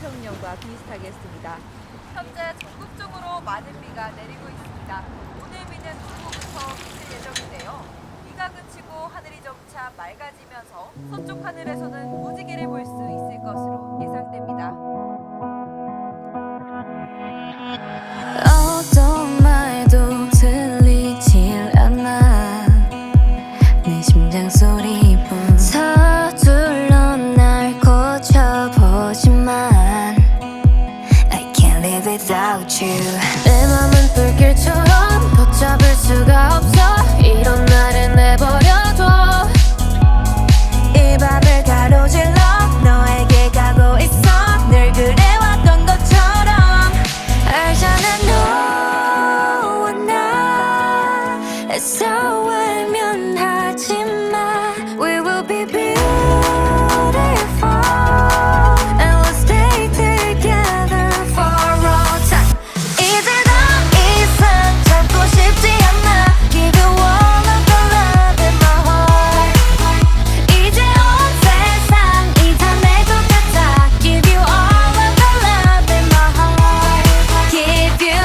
평년과 비슷하겠습니다. 현재 전국적으로 많은 비가 내리고 있습니다. 오늘 비는 동부부터 그칠 예정인데요. 비가 그치고 하늘이 점차 맑아지면서 서쪽 하늘에서는 무지개를 볼 수 있을 것으로 예상됩니다. 어떤 말도 들리질 않아. 내 심장 소리뿐 서둘러 날 고쳐보지만 I can't live without you. 내 맘은 불길처럼 걷잡을 수가 없어. 이런 나를 내버려둬. 이 밤을 가로질러 너에게 가고 있어. 늘 그래왔던 것처럼. 알잖아 너와 나 애써 외면하지마. We will be beautiful and we'll stay together for all time. 이제 더 이상 참고 싶지 않아. Give you all of the love in my heart. 이제 온 세상이 다 내 것 같아. Give you all of the love in my heart. Give you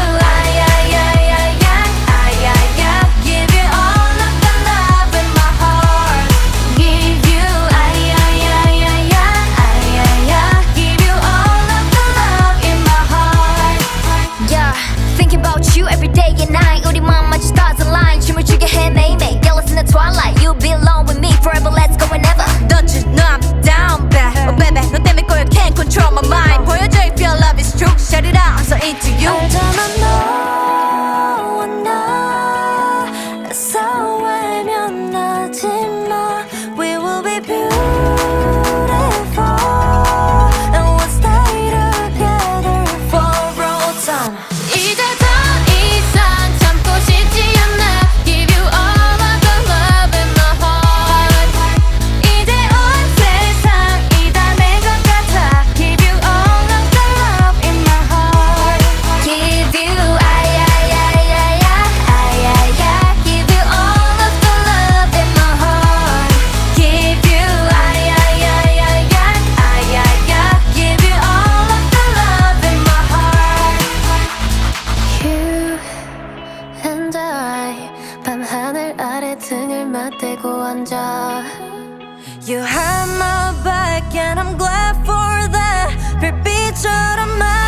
Give you all of the love in my heart. Give you Give you all of the love in my heart. Yeah, thinking about you every day and night. 우리 맘마치 stars align. 춤을 추게 해 매일매일. Girl, it's in the twilight. You'll be alone with me forever. Let's go whenever. Don't you know I'm down bad. Oh baby, 너 때문에 꼬여 can't control my mind. 보여줘 if your love is true. Shut it out, I'm so into you. 알잖아 너와 나 애써 외면하지마. We will be beautiful and we'll stay together for all time. 이제 더 이상 참고 싶지 않아. Give you all of the love in my heart. 이제 온 세상이 다 내 것 같아. Give you all of the love in my heart. Give you Give you all of the love in my heart. Give you Give you all of the love in my heart. You and I 밤하늘 아래 등을 맞대고 앉아. You have my back and I'm glad for that. 별빛처럼 말